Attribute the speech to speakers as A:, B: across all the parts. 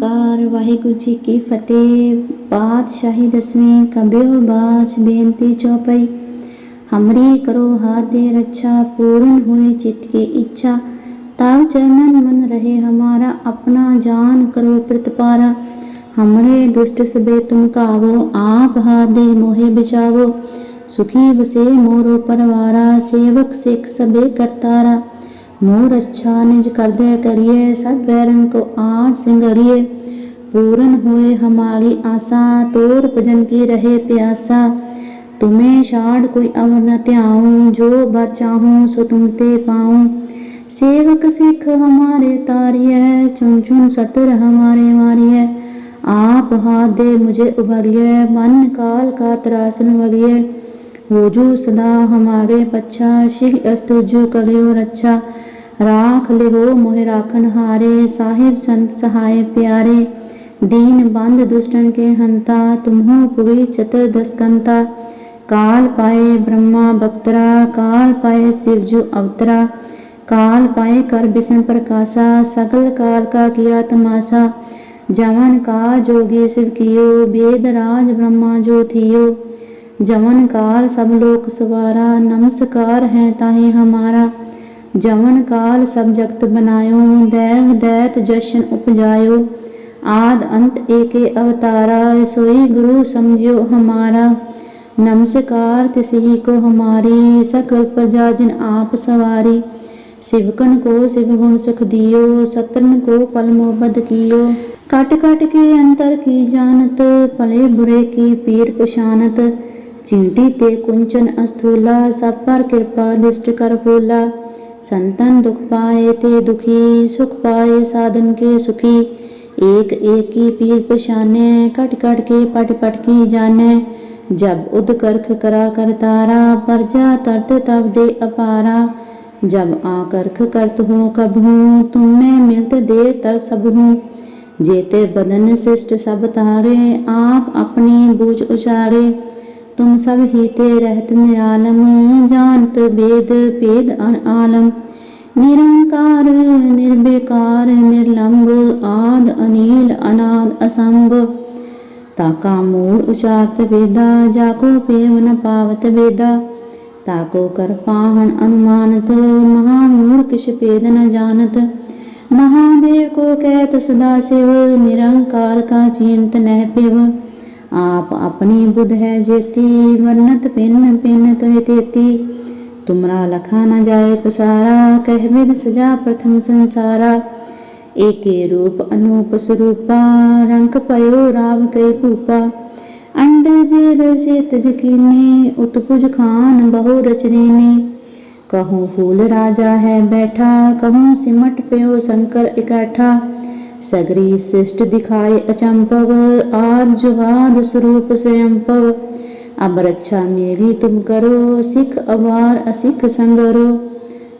A: ਓਂਕਾਰ ਵਾਹਿਗੁਰੂ ਜੀ ਕੀ ਫਤਿਹ। ਪਾਤਸ਼ਾਹੀ ਦਸਵੀਂ ਕਬਿਓ ਬਾਚ ਬੇਨਤੀ ਚੌਪਈ। हमरी करो हाथ दे रक्षा, पूर्ण हुई चित्त की इच्छा। ताव चरणन मन रहे हमारा, अपना जान करो प्रतिपारा। हमरे दुष्ट सबे तुम कावो, आप हाथ दे मोहे बचावो। सुखी बसे मोरो परवारा, सेवक सिख सबे करतारा। मोर अच्छा निज कर दे करिए, सब बैरन को आज सिंगरिए। पूर्ण हुए हमारी आशा, तोर भजन की रहे प्यासा। तुम्हें छाड़ कोई अवर न त्याऊं, जो बर चाहूं सो तुम ते पाऊं। सेवक सिख हमारे तारिय, चुन चुन सतर हमारे मारिय। आप हाथ दे मुझे उभरिय, मन काल का त्रासन वलिय। हो जू सदा हमारे पच्छा, श्री अस्तुजु करियो रक्षा। राख ले हो मोहि राखन हारे, साहिब संत सहाय प्यारे। दीन बंद दुष्टन के हंता, तुम्हो पुरी चतुर दसकंता। काल पाए ब्रह्मा बप्तरा, काल पाए शिवजू अवतरा। काल पाए कर विष्णु प्रकाशा, सकल काल का किया तमाशा। जवन काल जोगी शिव कियो, वेद राज ब्रह्मा जो थियो। जवन काल सब लोक सवारा, नमस्कार है ताहे हमारा। जवन काल सब जगत बनायो, दैव दैत जशन उपजायो। आद अंत एके अवतारा, सोई गुरु समझियो हमारा। नमस्कार तिसही को हमारी, सकल प्रजा जिन आप सवारी। शिवकन को शिव गुण सुख दियो, सतन को पल मोहबद कियो। काट काट के अंतर की जानत, भले बुरे की पीर पशानत। चींटी ते कुंचन अस्थूला, सब पर कृपा दृष्ट कर फूला। संतन दुख पाए ते दुखी, सुख पाए साधन के सुखी। एक एक की पीर पशाने, कट कट के पट पट की जाने। जब उद करख करा कर तारा, परजा तरत तब दे अपारा। जब आकर्ख करत हो कब हूँ, तुम में मिलत दे तर सब हूँ। जेते बदन शिष्ट सब तारे, आप अपनी बूझ उचारे। तुम सब हीते रहत निरालम, जानत वेद भेद आलम। निरंकार निर्विकार निर्लंब, आद अनील अनाद असंभ। ताका मूल उचारत वेदा, जाको पेव न पावत वेदा। ताको कर पाहन अनुमानत, महामूढ़ किछ भेद न जानत। महादेव को कहत सदा शिव, निरंकार का चिंत नह पिव। आप अपनी बुध है जेती, वर्णत पिन पिन तोहि तेती। तुमरा लखा न जाए पसारा, कह विद सजा प्रथम संसारा। एके रूप अनूप स्वरूपा, रंक पयो राव कई भूपा। अंड जेर से तज कीनी, उत्पुज खान बहु रचनीनी। कहूँ फूल राजा है बैठा, कहूँ सिमट पयो शंकर इकट्ठा। सगरी शिष्ट दिखाए अचंपव, आद जुगाद स्वरूप स्वयंपव। अब रक्षा मेरी तुम करो, सिख अवार असिख संगरो।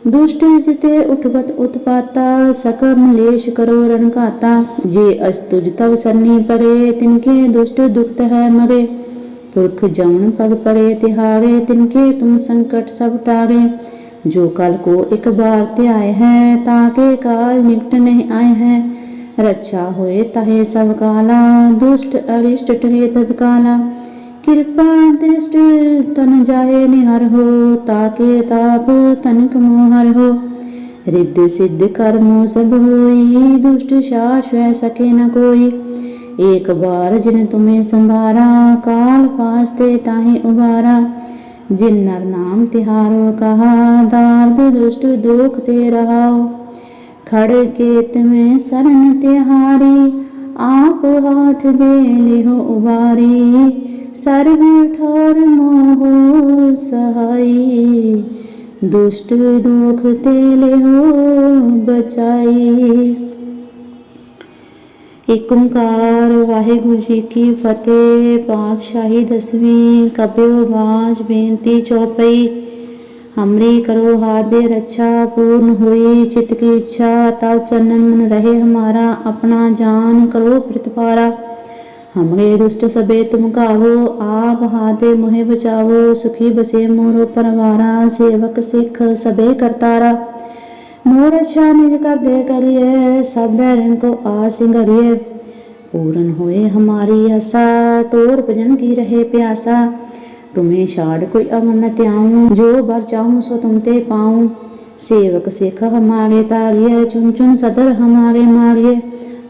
A: दुष्ट जिते उठवत उत्पाता, सकम लेश करो रणघाता। जे अस्तुज तव सन्नी परे, तिनके दुष्ट दुखत है मरे। पुरख जौन पग परे तिहारे, तिनके तुम संकट सब टारे। जो कल को एक बार त्याय है, ताके काल निकट नहीं आए हैं। रक्षा होए तहे सब काला, दुष्ट अरिष्ट टरे तत्काला। कृपा दृष्ट तन जाए निहर हो, ताके ताप तनिक मोहर हो। रिद्धि सिद्ध कर्मो सब होई, दुष्ट शास वह सके न कोई। एक बार जिन तुम्हें संभारा, काल फासते ताहे उबारा। जिन नर नाम तिहारो कहा, दार्द दुष्ट दुख ते रहाओ। खड़ केत में शरण तिहारी, आप हाथ दे लिहो उबारी। सर्व ठोर मोह सहाई, दुष्ट दुख ते लिहो बचाई। एक ओंकार वाहिगुरू जी की फतेह। पातशाही दसवीं कबीओ बाच बेनती चौपई। हमरी करो हाथ दे रक्षा, पूर्ण हुई चित्त की इच्छा। तब चरणन मन रहे हमारा, अपना जान करो प्रतिपारा। हमरे दुष्ट सबे तुम कावो, आप हाथ दे मोहे बचावो। सुखी बसे मोरो परवारा, सेवक सिख सबे करतारा। मोर अच्छा निज कर दे करिए, सब बैरन को आस सिंगरिए। पूर्ण होए हमारी आशा, तोर भजन की रहे प्यासा। तुम्हें छाड़ कोई अमर न त्याऊं, जो बर चाहूं सो तुम ते पाऊं। सेवक सिख हमारे तारिये, चुन चुन सदर हमारे मारिये।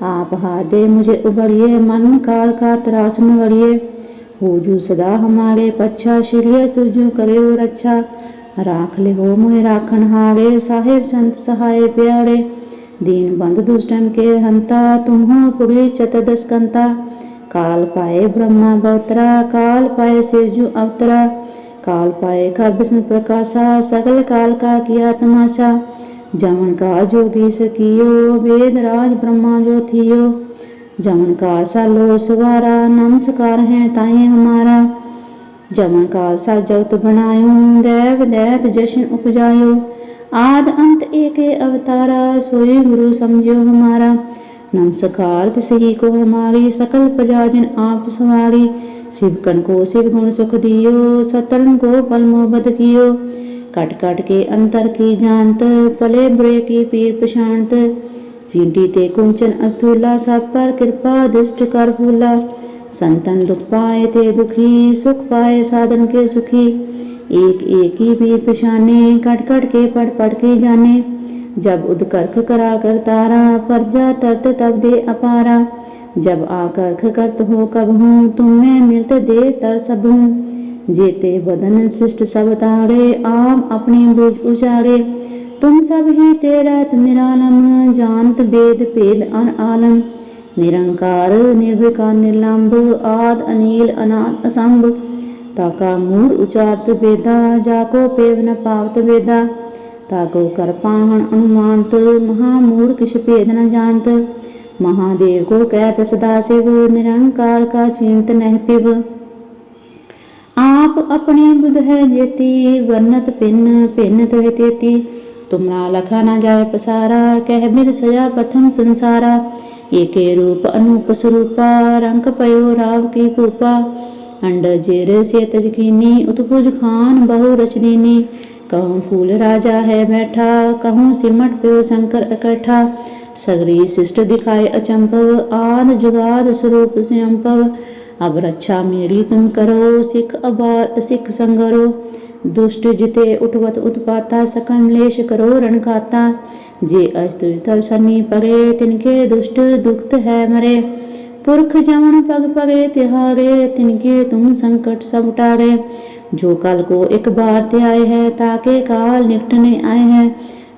A: आप हाथ दे मुझे उबरिये, मन काल का त्रास न वरिये। होजू सदा हमारे पच्छा, श्रीय तुझो करे रक्षा। राख ले हो मोहे राखन हारे, साहेब संत सहाय प्यारे। दीन बंद दुष्टन के हंता, तुम हो पुरी चतुर्दश कंता। काल पाए ब्रह्मा बवतरा, काल पाए शिवजू अवतरा। काल पाए का विष्णु प्रकाशा, सकल काल का किया तमाशा। जमन का जोगी सकियो, वेद राज ब्रह्मा जो थियो। जमन का सालो सवारा, नमस्कार है ताई हमारा। जमन का सा जगत बनायो, देव दैत जशन उपजायो। आद अंत एक अवतारा, सोई गुरु समझो हमारा। नमस्कार तिसही को हमारी, सकल प्रजा जिन आप सवारी। शिवकन को शिव गुण सुख दियो, सतरन को पल मोहब्बत कियो। कट कट के अंतर की जानत, पले बुरे की पीर पछाणत। चींटी ते कुंचन अस्थूला, सब पर कृपा दृष्ट कर फूला। संतन दुख पाए ते दुखी, सुख पाए साधन के सुखी। एक एक ही पीर पछाने, कट कट के पढ़ पढ़ के जाने। जब उदकर्ख करा कर तारा, परजा तरत तब दे अपारा। जब आकर्ख करत हो कब हूँ, तुम में मिलत दे तर सब हूँ। जेते बदन शिष्ट सब तारे, आप अपनी बुझ उचारे। तुम सब ही तेरा निरालम, जानत वेद भेद अन आलम। निरंकार निर्विकार निर्लंब, आद अनिल अनाद असंभ। ताका मूढ़ उचारत वेदा, जाको पेव न पावत वेदा। ताको कर पाहन अनुमानत, महामूढ़ किछ भेद न जानत। महादेव को कहत सदाशिव, निरंकार का चिंत नह पिब। आप अपने बुध है जेती, वर्णत भिन्न भिन्न तो तेती। तुमरा लखा न जाय पसारा, कह बिद सजा प्रथम संसारा। एके रूप अनूप स्वरूपा, रंक पयो राव की पूपा। अंड जेर से तजकीनी, उत्पुज खान बहु रच दीनी। कहूँ फूल राजा है बैठा, कहूँ सिमट प्यो शंकर इकट्ठा। सगरी शिष्ट दिखाए अचंभव, आद जुगाद स्वरूप स्वयंभव। अब रक्षा मेरी तुम करो, सिख अबार सिख संगरो। दुष्ट जिते उठवत उत्पाता, सकम लेश करो रणघाता। जे अस्तुज तब सन्नी पगे, तिनके दुष्ट दुखत है मरे। पुरख जमन पग पगे तिहारे, तिनके तुम संकट सब टारे। जो कल को एक बार ते आए है, ताके काल निकटने आए है।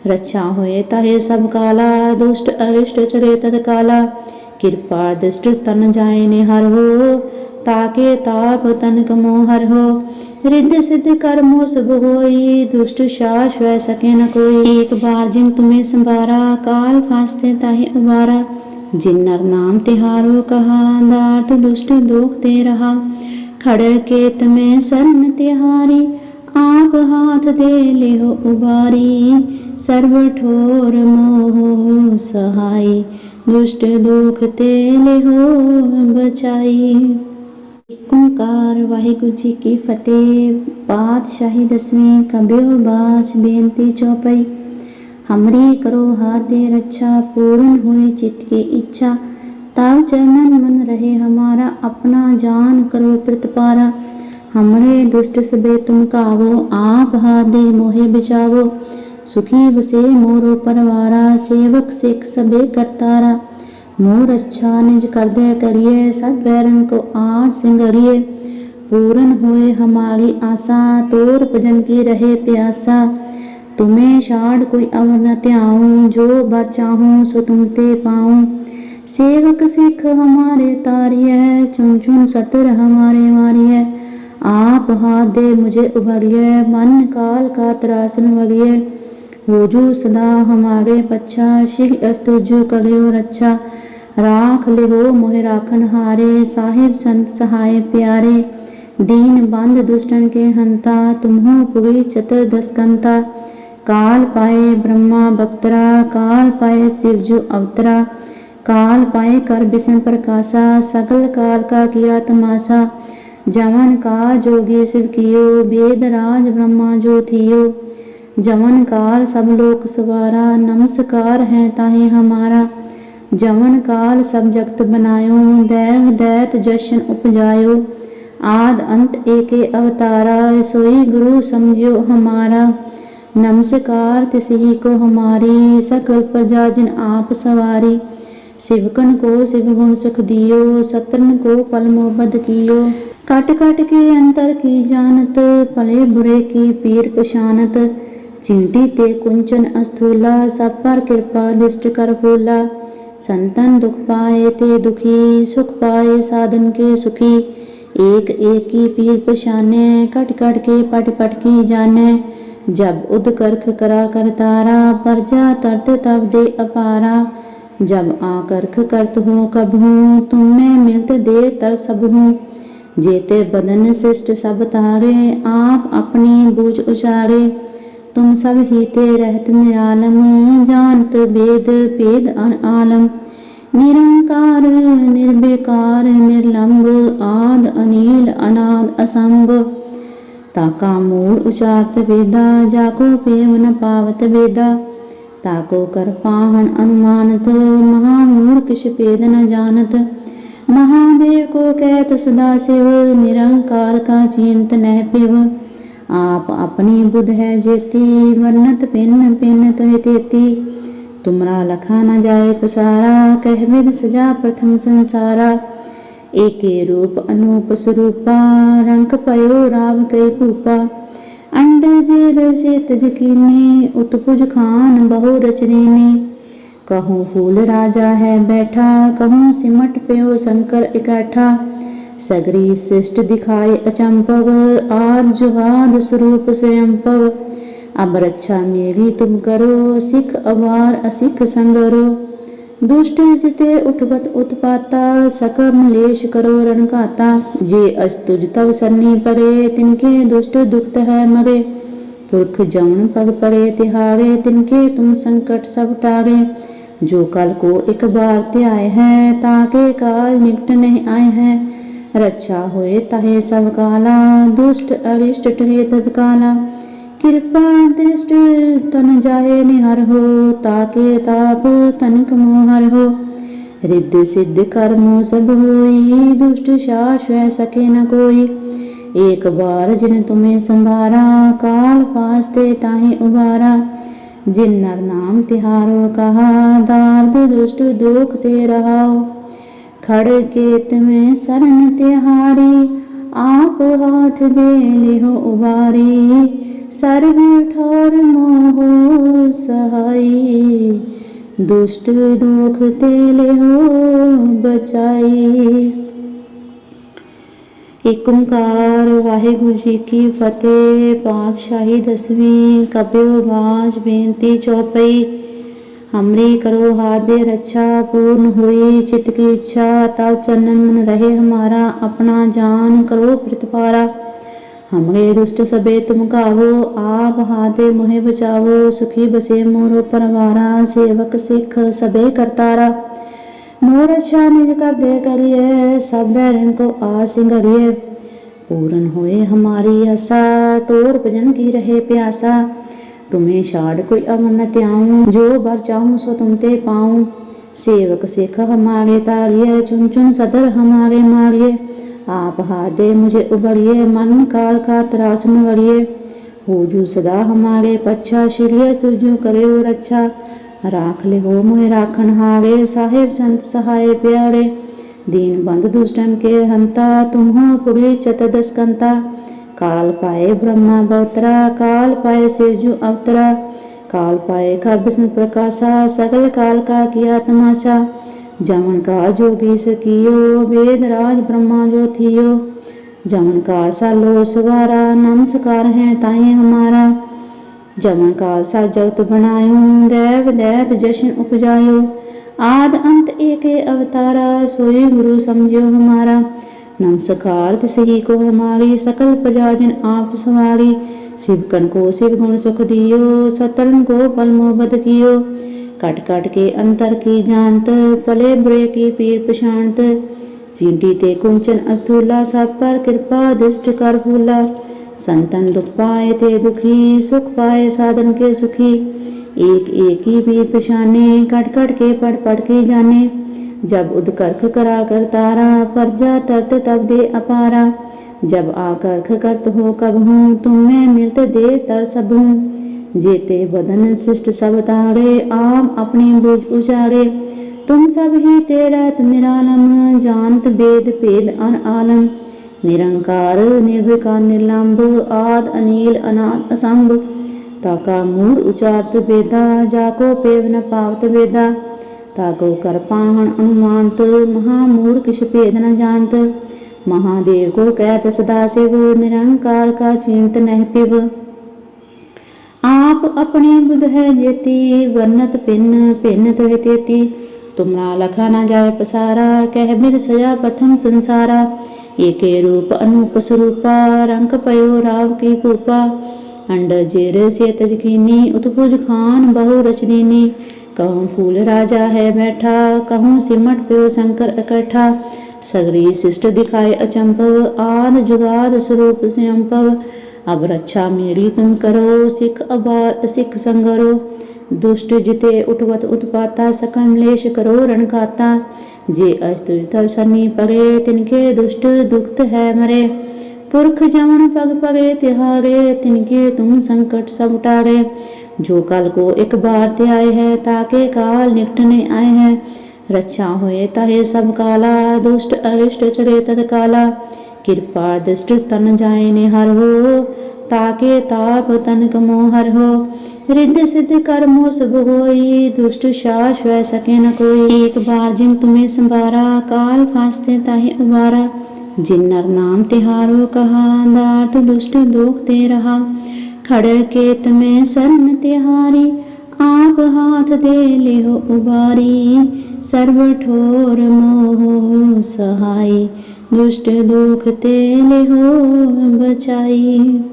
A: रक्षा होए ताहे सब काला, दुष्ट अरिष्ट चले तत्काला। कृपा दृष्ट तन जाए निहर हो, ताके ताप तनक मोहर हो। रिद्ध सिद्ध कर्मो शुभ होई, दुष्ट शास वह सके न कोई। एक बार जिन तुम्हें संभारा, काल फांसते ताहे उबारा। जिन नर नाम तिहारो कहा, दार्थ दुष्ट दोख ते रहा। खड़ के तुम्हें शरण तिहारी, आप हाथ दे ले हो उबारी। सर्व ठोर मोह सहाय, दुष्ट दुख ते ले हो बचाई। ਓਂਕਾਰ ਵਾਹਿਗੁਰੂ जी की फतेह। पातशाही 10वीं कबियो बाच बेनती चौपाई। हमरी करो हाथ दे रक्षा, पूर्ण हुई चित्त की इच्छा। ताव चरणन मन रहे हमारा, अपना जान करो प्रतिपारा। हमरे दुष्ट सबे तुम कावो, आप हाथ दे मोहे बिचावो। सुखी बसे मोरो परवारा, सेवक सिख सबे करतारा। मोर अच्छा निज कर दे करिए, सब बैरन को आज सिंगरिए। पूर्ण हुए हमारी आशा, तोर भजन की रहे प्यासा। तुम्हें छाड़ कोई अवर न त्याऊं, जो बर चाहूं सो तुम ते पाऊं। सेवक सिख हमारे तारिये, चुन चुन सतर हमारे मारिये। आप हाथ दे मुझे उभरिए, मन काल का त्रासन वरिये। होजू सदा हमारे पच्छा, श्री अस्तुजु करियो रक्षा। राख ले हो मोहे राखन हारे, साहिब संत सहाय प्यारे। दीन बंद दुष्टन के हंता, तुम हो पुरी चतुर्दश कंता। काल पाए ब्रह्मा बवतरा, काल पाए शिवजू अवतरा। काल पाए कर विष्णु प्रकाशा, सकल काल का किया तमाशा। जमन का जोगी शिव कियो, वेद राज ब्रह्मा जो थियो। जमन काल सब लोक सवारा, नमस्कार है ताहे हमारा। जवन काल सब जगत बनायो, दैव दैत जशन उपजायो। आद अंत एके अवतारा, सोई गुरु समझियो हमारा। नमस्कार तिसही को हमारी, सकल प्रजा जिन आप सवारी। शिवकन को शिव गुण सुख दियो, सतरन को पल मोहबद कियो। काट काट के अंतर की जानत, भले बुरे की पीर पशानत। चींटी ते कुंचन अस्थूला, सब पर कृपा दृष्ट कर फूला। संतन दुख पाए ते दुखी, सुख पाए साधन के सुखी। एक एक की पीर पशाने, कट कट के पट पट की जाने। जब उद करख करा कर तारा, परजा तरत तब दे अपारा। जब आकर्ख करत हो कब हूँ, तुम में मिलत दे तर सब हूँ। जेते बदन शिष्ट सब तारे, आप अपनी बूझ उचारे। तुम सब हीते रहत निरालम, जानत वेद भेद आलम। निरंकार निर्विकार निर्लंब, आद अनील अनाद असंभ। ताका मूल उचारत वेदा, जाको पेव न पावत वेदा। ताको कर पाहन अनुमानत, महामूढ़ किछ भेद न जानत। महादेव को कहत सदा शिव, निरंकार का चिंत नह पिव। आप अपनी बुध है जेती, वर्णत पिन पिन तोहि तेती। तुमरा लखा न जाए पसारा, कह विद सजा प्रथम संसारा। एके रूप अनूप स्वरूपा, रंक पयो राव कई भूपा। अंड जेल से तज कीनी, उत्पुज खान बहु रचनीनी। कहूँ फूल राजा है बैठा, कहूँ सिमट प्यो शंकर इकट्ठा। सगरी शिष्ट दिखाए अचंपव, आद जुगाद स्वरूप स्वयंपव। अब रक्षा मेरी तुम करो, सिख अवार असिख संगरो। दुष्ट जिते उठवत उत्पाता, सकम लेश करो रणघाता। जे अस्तुज तव सन्नी परे, तिनके दुष्ट दुखत है मरे। पुरख जमन पग पड़े तिहारे, तिनके तुम संकट सब टारे। जो कल को एक बार त्याय है, ताके काल निकट नहीं आए हैं। रक्षा होए तहे सब काला, दुष्ट अरिष्ट टले तत्काला। कृपा दृष्ट तन जाहे निहर हो, ताके ताप तनिक मोहर हो। रिद्धि सिद्ध कर्मो सब होई, दुष्ट शास वह सके न कोई। एक बार जिन तुम्हें संभारा, काल फासते ताहे उबारा। जिन नर नाम तिहारो कहा, दार्द दुष्ट दुख ते रहाओ। खड़ केत में शरण तिहारी, आप हाथ दे लिहो उबारी। सर्व ठौर मोह सहाई, दुष्ट दुख ते लिहो बचाई। एक ओंकार वाहिगुरु जी की फतेह। पातशाही दसवीं कब्यो बाज बेनती चौपई। हमरी करो हाथ दे रक्षा, पूर्ण हुई चित्त की इच्छा। तब चरणन मन रहे हमारा, अपना जान करो प्रतिपारा। हमरे दुष्ट सबे तुम कावो, आप हाथे मोहे बचावो। सुखी बसे मोरो परवारा, सेवक सिख सबे करतारा। मोर अच्छा निज कर दे करिए, सब बैरन को आस सिंगरिए। पूरन होए हमारी आशा, तोर भजन की रहे प्यासा। तुम्हें छाड़ कोई अगर न त्याऊं, जो बर चाहूं सो तुम ते पाऊं। सेवक सिख हमारे तारिये, चुन चुन सदर हमारे मारिये। आप हाथ दे मुझे उबरिए, मन काल का त्रास न वरिये। हो जू सदा हमारे पच्छा, शिरिय तुझो करे हो रक्षा। राख ले हो मोहे राखन हारे, साहेब संत सहाय प्यारे। दीन बंद दुष्टन के हंता, तुम हो पुरी चतुर्दश कंता। काल पाए ब्रह्मा बवतरा, काल पाए शिवजू अवतरा। काल पाए का विष्णु प्रकाशा, सकल काल का किया तमाशा। जमन का जोगी सकियो, वेद राज ब्रह्मा जो थियो। जमन का सालो सवारा, नमस्कार है ताई हमारा। जमन का सा जगत बनायो, दैव दैत जशन उपजायो। आद अंत एके अवतारा, सोई गुरु समझियो हमारा। नमस्कार तिसही को हमारी, सकल प्रजा जिन आप सवारी। शिवकन को शिव गुण सुख दियो, सतरन को पल मोहबद कियो। कट कट के अंतर की जानत, पले बुरे की पीर पशानत। चींटी ते कुंचन अस्थूला, सब पर कृपा दृष्ट कर फूला। संतन दुख पाए ते दुखी, सुख पाए साधन के सुखी। एक एक ही भी पहचाने, कट कट के पढ़ के जाने। जब उदकर्ख करा कर तारा, परजा तरत तब दे अपारा। जब आकर्ख करत हो कब हूँ, तुम में मिलत दे तर सब हूँ। जेते बदन शिष्ट सब तारे, आप अपनी बुझ उजारे। तुम सब ही तेरत निरालम, जानत वेद भेद अन आलम। निरंकार निर्विकार निर्लंब, आद अनील अनाद असंभ। ताका मूढ़ उचारत वेदा, जाको पेव न पावत वेदा। ताको कर पाहन अनुमानत, महामूढ़ किछ भेद न जानत। महादेव को कहत सदाशिव, निरंकार का चिंत नह पिब। आप अपनी बुध है जेती, वर्णत भिन्न भिन्न तुह तेती। तुमरा लखा न जाय पसारा, कह बिद सजा प्रथम संसारा। एके रूप अनूप स्वरूपा, रंक पयो राव की भूपा। अंड जेर से तजकीनी, उत्भुज खान बहु रच दीनी। कहूँ फूल राजा है बैठा, कहूँ सिमट प्यो शंकर इकट्ठा। सगरी शिष्ट दिखाए अचंभव, आद जुगाद स्वरूप स्वयंभव। अब रक्षा मेरी तुम करो, सिख अबार सिख संगरो। दुष्ट जिते उठवत उत्पाता, सकम लेश करो रणघाता। जे अस्तुर सन्नी पगे, तिनके दुष्ट दुखत है मरे। पुरख जमन पग पगे तिहारे, तिनके तुम संकट सब टारे। जो कल को एक बार ते आए है, ताके काल निकटने आए है। रक्षा होए तहे सब काला, दुष्ट अरिष्ट चले तत्काला। कृपा दृष्ट तन जाए निहर हो, ताके ताप तन कमो हर हो। रिद्धि सिद्ध कर्मो शुभ होई, दुष्ट शास वह सके न कोई। एक बार जिन तुम्हें संभारा, काल फांसते ताहे उबारा। जिन नर नाम तिहारो कहा, दार्थ दुष्ट दोख ते रहा। खड़ के तुम्हें शरण तिहारी, आप हाथ दे लेहो उबारी। सर्व ठोर मोह सहाय, दुष्ट दुख ते लेहो बचाई।